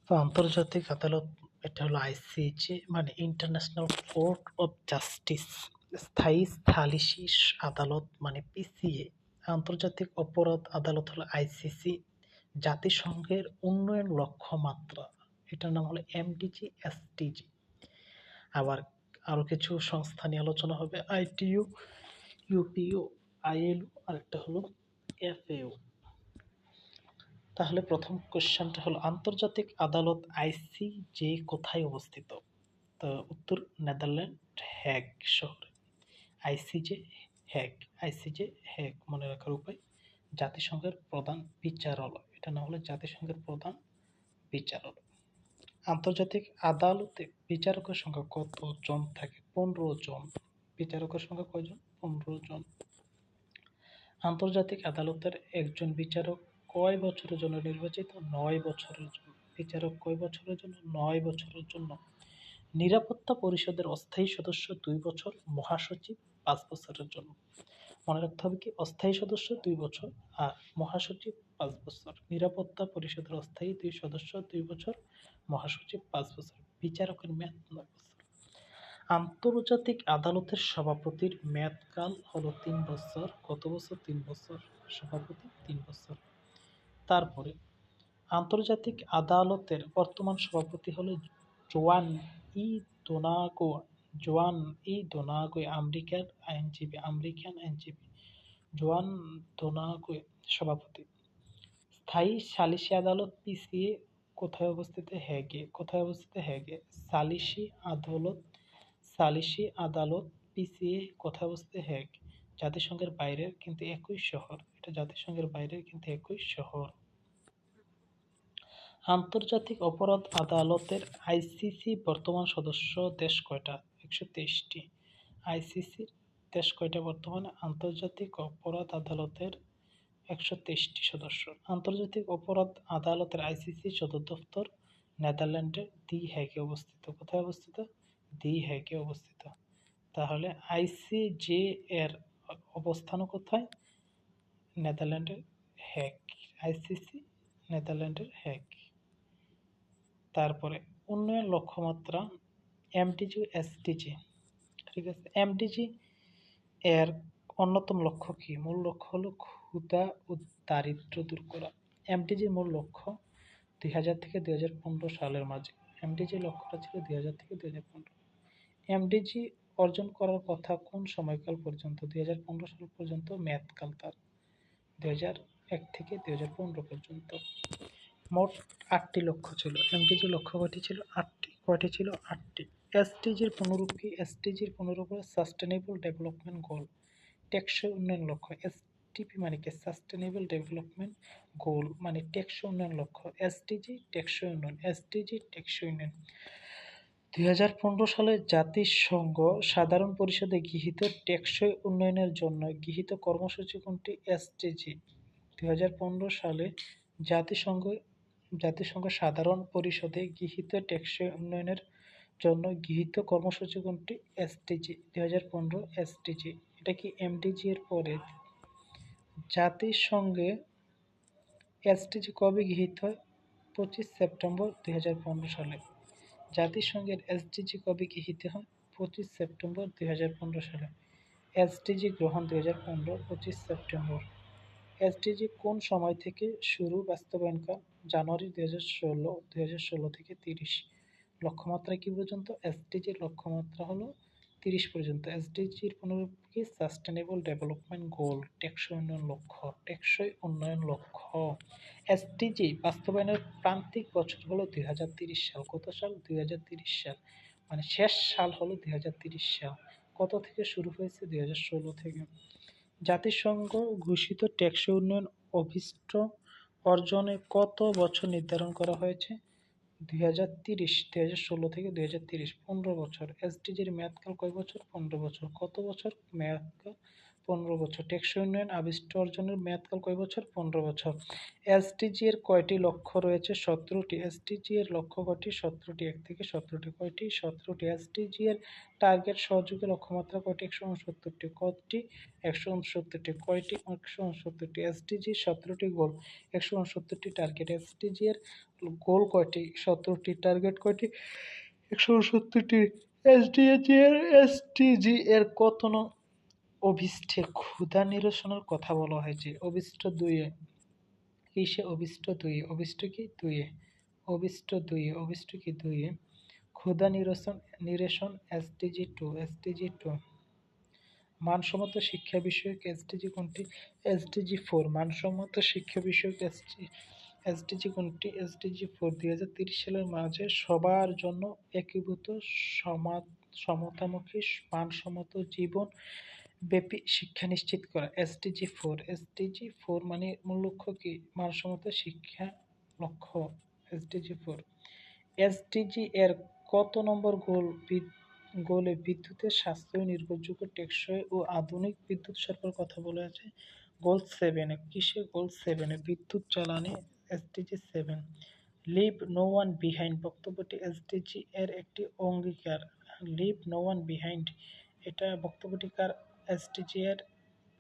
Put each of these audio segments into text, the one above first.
তো আন্তর্জাতিক আদালত এটা হলো আইসিজে, মানে ইন্টারন্যাশনাল কোর্ট অফ জাস্টিস। স্থায়ী সালিসি আদালত মানে পিসিএ। আন্তর্জাতিক অপরাধ আদালত হলো আইসিসি। জাতিসংঘের উন্নয়ন লক্ষ্যমাত্রা, এটার নাম হলো এমডিজি এসডিজি। আবার আরো কিছু সংস্থা নিয়ে আলোচনা হবে, আইটিইউ, ইউপিইউ, আইএলও, আরেকটা হলো এফএও। তাহলে প্রথম কোশ্চেনটা হলো আন্তর্জাতিক আদালত আইসিজে কোথায় অবস্থিত? তো উত্তর নেদারল্যান্ড হেগ শহরে। আইসিজে হেগ, আইসিজে হেগ মনে রাখার উপায় জাতিসংঘের প্রধান বিচারালয়, এটা না হলে জাতিসংঘের প্রধান বিচারালয়। আন্তর্জাতিক আদালতে বিচারকের সংখ্যা কতজন থাকে? 15 জন। বিচারকের সংখ্যা কয়জন? 15 জন। আন্তর্জাতিক আদালতের একজন বিচারক কয় বছরের জন্য নির্বাচিত? 9 বছরের জন্য। বিচারক কয় বছরের জন্য? 9 বছরের জন্য। নিরাপত্তা পরিষদের অস্থায়ী সদস্য 2 বছর, মহাসচিব 5 বছরের জন্য। মনে রাখতে হবে কি, অস্থায়ী সদস্য 2 বছর আর মহাসচিব 5 বছর। নিরাপত্তা পরিষদের অস্থায়ী 2 সদস্য 2 বছর, মহাসচিব 5 বছর। বিচারকের মেয়াদ 9 বছর। আন্তর্জাতিক আদালতের সভাপতির মেয়াদকাল হলো 3 বছর। কত বছর? 3 বছর। সভাপতি 3 বছর। তারপরে আন্তর্জাতিক আদালতের বর্তমান সভাপতি হলো জোয়ান ই দোনাগো। জোয়ান ই দোনাগো আমেরিকান আইনজীবী। জোয়ান দোনাগো সভাপতি। স্থায়ী সালিসি আদালত পিসিএ কোথায় অবস্থিত? হেগে। কোথায় অবস্থিত? হেগে। সালিসি আদালত পিসিএ কোথায় অবস্থিত? হেগ। জাতিসংঘের বাইরের কিন্তু একই শহর। এটা জাতিসংঘের বাইরের কিন্তু একই শহর। আন্তর্জাতিক অপরাধ আদালতের আইসিসি বর্তমান সদস্য দেশ কয়টা? 123টি। আইসিসির দেশ কয়টা বর্তমানে? আন্তর্জাতিক অপরাধ আদালতের 123টি সদস্য। আন্তর্জাতিক অপরাধ আদালতের আইসিসি সদর দফতর নেদারল্যান্ডের দি হেগে অবস্থিত। কোথায় অবস্থিত? দি হেগে অবস্থিত। তাহলে আইসিজে এর অবস্থান কোথায়? নেদারল্যান্ডের হেগ। আইসিসি নেদারল্যান্ডের হেগ। তারপরে উন্নয়ন লক্ষ্যমাত্রা এমডিজি এসডিজি। ঠিক আছে, এমডিজি এর অন্যতম লক্ষ্য কি? মূল লক্ষ্য হলো ক্ষুধা ও দারিদ্র্য দূর করা। এমডিজির মূল লক্ষ্য 2000 থেকে 2015 সালের মাঝে। এমডিজি লক্ষ্যটা ছিল 2000 থেকে 2015। এমডিজি অর্জন করার কথা কোন সময়কাল পর্যন্ত? 2015 সাল পর্যন্ত মেয়াদকাল তার। 2001 থেকে 2015 পর্যন্ত। মোট 8টি লক্ষ্য ছিল। এমডিজি লক্ষ্য কয়টি ছিল? 8টি। কয়টি ছিল? 8টি। এসডিজির পুনরূপ কি? এসডিজির পুনরূপ সাস্টেনেবল ডেভেলপমেন্ট গোল, টেকসই উন্নয়ন লক্ষ্য। এসডিপি মানে কি? সাস্টেনেবল ডেভেলপমেন্ট গোল মানে টেকসই উন্নয়ন লক্ষ্য। এসডিজি টেকসই উন্নয়ন। এসডিজি টেকসই উন্নয়ন। 2015 সালে জাতিসংঘ সাধারণ পরিষদে গৃহীত টেকসই উন্নয়নের জন্য গৃহীত কর্মসূচি কোনটি? এসডিজি। 2015 সালে জাতিসংঘ সাধারণ পরিষদে গৃহীত টেকসই উন্নয়নের জন্য গৃহীত কর্মসূচি কোনটি? এসডিজি। 2015 এসডিজি। এটা কি এমডিজি এর পরে? জাতিসংঘে এসডিজি কবে গৃহীত হয়? 25 সেপ্টেম্বর 2015 সালে। জাতিসংঘের এসডিজি কবে গৃহীত হয়? 25 সেপ্টেম্বর 2015 সালে। এসডিজি গ্রহণ 2015 25 সেপ্টেম্বর। এসডিজি কোন সময় থেকে শুরু বাস্তবায়ন করা? জানুয়ারি 2016 থেকে 30। লক্ষ্যমাত্রা কি পর্যন্ত? এসডিজির লক্ষ্যমাত্রা হলো 30 পর্যন্ত। এসডিজির পুনরূপ কি? সাস্টেনেবল ডেভেলপমেন্ট গোল, টেকসই উন্নয়ন লক্ষ্য। টেকসই উন্নয়ন লক্ষ্য। এসডিজি বাস্তবায়নের প্রান্তিক বছর হলো 2030 সাল। কত সাল? 2030 সাল। মানে শেষ সাল হলো 2030 সাল। কত থেকে শুরু হয়েছে? 2016 থেকে। জাতিসংঘ ঘোষিত টেকসই উন্নয়ন অভিষ্ট অর্জনে কত বছর নির্ধারণ করা হয়েছে? 2030। 2016 থেকে 2030 15 বছর। এসডিজির মেয়াদকাল কয় বছর? 15 বছর। কত বছর মেয়াদকাল? 15 বছর। টেকসই উন্নয়ন আবিষ্ট অর্জনের মেয়াদকাল কয় বছর? 15 বছর। এসডিজি এর কয়টি লক্ষ্য রয়েছে? 17টি। এসডিজি এর লক্ষ্য কয়টি? 17টি। 1 থেকে 17টি। কয়টি? 17টি। এসডিজি এর টার্গেট সহযোগী লক্ষ্যমাত্রা কয়টি? 169টি। কয়টি? 169টি। কয়টি? 169টি। এসডিজি 17টি গোল, 169টি টার্গেট। এসডিজি এর গোল কয়টি? 17টি। টার্গেট কয়টি? 169টি। এসডিজি এর কত নং অভিষ্টে ক্ষুধা নিরসনের কথা বলা হয়েছে? অভিষ্ট 2-এ। কিসে? অভিষ্ট 2-এ। অভিষ্ট কি? 2-এ। অভিষ্ট 2-এ। অভিষ্ট কি? 2-এ। ক্ষুধা নিরসন এসডিজি 2। এসডিজি 2। মানসম্মত শিক্ষা বিষয়ক এসডিজি কোনটি? এসডিজি 4। মানসম্মত শিক্ষা বিষয়ক এসডিজি কোনটি? এসডিজি 4। 2030 সালের মাঝে সবার জন্য একীভূত সমতামুখী মানসম্মত জীবন ব্যাপী শিক্ষা নিশ্চিত করা। এসডিজি 4। এসডিজি 4 মানে মূল লক্ষ্য কি? মানসম্মত শিক্ষা লক্ষ্য। এসডিজি 4। এসডিজি এর কত নম্বর গোলে বিদ্যুতের সাশ্রয়ী, নির্ভরযোগ্য, টেকসই ও আধুনিক বিদ্যুৎ সরবরাহের কথা বলা আছে? গোল 7-এ। কিসে? গোল 7-এ। বিদ্যুৎ জ্বালানি SDG 7। Leave no one behind বক্তব্যটি এসডিজি এর একটি অঙ্গীকার। লিভ নো ওয়ান বিহাইন্ড, এটা বক্তব্যটি কার? এসডিজি এর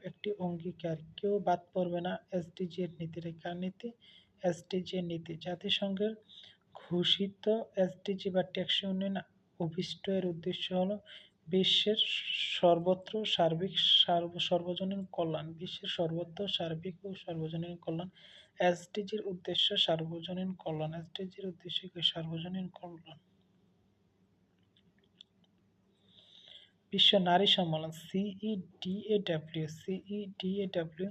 একটি অঙ্গীকার। কেউ বাদ পড়বে না এসডিজি এর নীতির। কার নীতি? এসডিজি এর নীতি। জাতিসংঘের ঘোষিত এসডিজি বা টেকসই উন্নয়ন অভিষ্ট এর উদ্দেশ্য হল বিশ্বের সর্বত্র সর্বজনীন কল্যাণ। বিশ্বের সর্বত্র সার্বিক ও সর্বজনীন কল্যাণ। এসডিজির উদ্দেশ্য সার্বজনীন কল্যাণ। এসডিজির উদ্দেশ্য কি? সার্বজনীন কল্যাণ। বিশ্ব নারী সম্মেলন সিইডিএডব্লিউ। সিইডিএডব্লিউ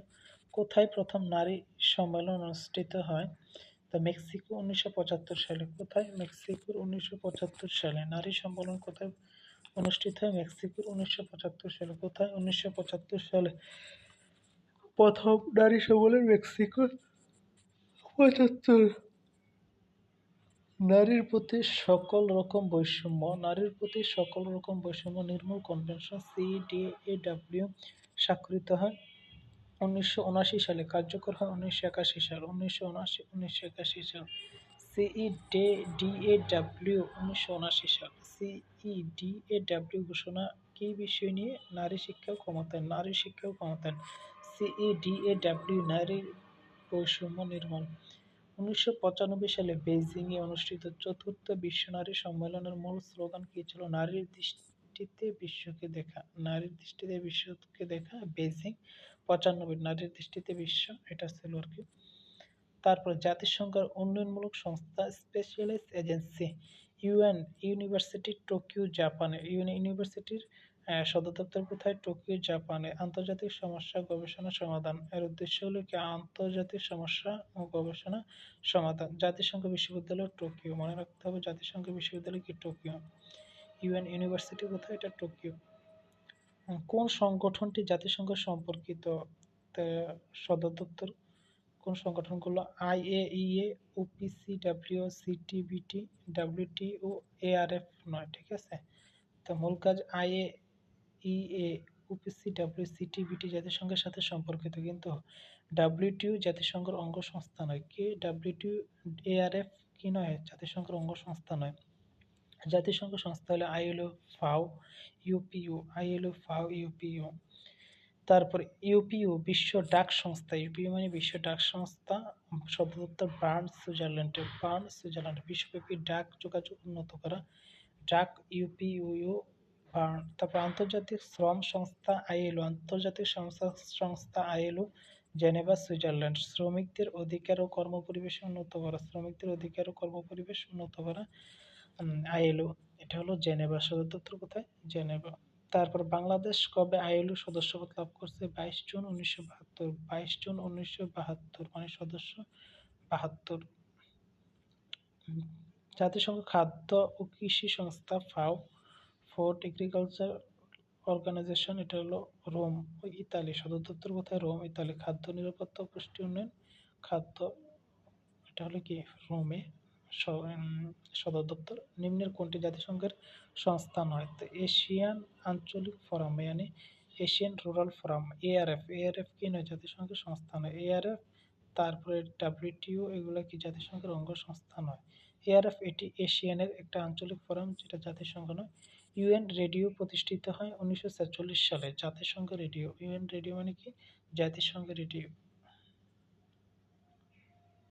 কোথায় প্রথম নারী সম্মেলন অনুষ্ঠিত হয়? তো মেক্সিকো 1975 সালে। কোথায়? মেক্সিকোর 1975 সালে। নারী সম্মেলন কোথায় অনুষ্ঠিত হয়? মেক্সিকোর 1975 সালে। কোথায়? 1975 সালে প্রথম নারী সম্মেলন মেক্সিকোর 75। নারীর প্রতি সকল রকম বৈষম্য নির্মূল কনভেনশন সিইডিএডব্লিউ স্বাক্ষরিত হয় 1979 সালে। কার্যকর হয় 1981 সাল। 1981 সাল। সিইডিএডব্লিউ 1979 সাল। সিইডিএডব্লিউ ঘোষণা কি বিষয় নিয়ে? নারী শিক্ষা ও ক্ষমতায়ন। নারী শিক্ষা ও ক্ষমতায়ন। সিইডিএডব্লিউ নারীর বৈষম্য নির্মূল। 1995 সালে বেইজিংয়ে অনুষ্ঠিত চতুর্থ বিশ্ব নারী সম্মেলনের মূল স্লোগান কী ছিল? নারীর দৃষ্টিতে বিশ্বকে দেখা। নারীর দৃষ্টিতে বিশ্বকে দেখা। বেইজিং 95। নারীর দৃষ্টিতে বিশ্ব, এটা ছিল আর কি। তারপর জাতিসংঘের উন্নয়নমূলক সংস্থা specialised agency UN university Tokyo জাপানে। ইউএন ইউনিভার্সিটির সদর দপ্তর কোথায়? টোকিও জাপানে। আন্তর্জাতিক সমস্যা গবেষণা সমাধান এর উদ্দেশ্য হলো কি? আন্তর্জাতিক সমস্যা ও গবেষণা সমাধান। জাতিসংঘ বিশ্ববিদ্যালয় টোকিও, মনে রাখতে হবে জাতিসংঘ বিশ্ববিদ্যালয় কি? টোকিও। ইউএন ইউনিভার্সিটি কোথায়? এটা টোকিও। কোন সংগঠনটি জাতিসংঘ সম্পর্কিত সদর দপ্তর? কোন সংগঠনগুলো? IAEA, OPCW, CTBT, WTO, ARF নয়। ঠিক আছে, তো মূল কাজ আইএইএ, ওপিসিডাব্লিউ, সিটিবিটি জাতিসংঘের সাথে সম্পর্কিত, কিন্তু ডাব্লিউটিও জাতিসংঘের অঙ্গ সংস্থা নয়। কি? ডাব্লিউটিও, এআরএফ কি নয়? জাতিসংঘের অঙ্গ সংস্থা নয়। জাতিসংঘ সংস্থা হলো আইএলও, ফাও, ইউপিইউ। আইএলও, ফাও, ইউপিইউ। তারপর ইউপিইউ বিশ্ব ডাক সংস্থা। ইউপিইউ মানে বিশ্ব ডাক সংস্থা। সদর দপ্তর বার্ন, সুইজারল্যান্ডে। Burn, Switzerland. বিশ্বব্যাপী ডাক যোগাযোগ উন্নত করা। ডাক, ইউপিইউ, বার্ন। তারপর আন্তর্জাতিক শ্রম সংস্থা আইএলও। আন্তর্জাতিক সংস্থা আইএলও, জেনেভা, সুইজারল্যান্ড। শ্রমিকদের অধিকার ও কর্মপরিবেশ উন্নত করা। শ্রমিকদের অধিকার ও কর্মপরিবেশ উন্নত করা আইএলও, এটা হলো জেনেভা। সদর দপ্তর কোথায়? জেনেভা। তারপর বাংলাদেশ কবে আইএলও সদস্যপদ লাভ করছে? 22 জুন 1972। 22 জুন 1972 মানে সদস্য 72। জাতিসংঘ খাদ্য ও কৃষি সংস্থা ফাও, ফুড এগ্রিকালচার অর্গানাইজেশন, এটা হলো রোম, ইতালি। সদর দপ্তর কোথায়? Rome, Italy. খাদ্য নিরাপত্তা ও পুষ্টি উন্নয়ন, খাদ্য, এটা হলো কি? রোমে সদর দপ্তর। নিম্নের কোনটি জাতিসংঘের সংস্থা নয়? তো এশিয়ান আঞ্চলিক ফোরাম, মানে Asian rural forum, ARF, ARF কি নয়, জাতিসংঘের সংস্থা নয়। এআরএফ, তারপরে ডাব্লিউটিও, এগুলো কি জাতিসংঘের অঙ্গ সংস্থা নয়। এআরএফ এটি এশিয়ানের একটা আঞ্চলিক ফোরাম, যেটা জাতিসংঘ নয়। ইউএন রেডিও প্রতিষ্ঠিত হয় 1947 সালে, জাতিসংঘ রেডিও। ইউএন রেডিও মানে কি, জাতিসংঘ রেডিও।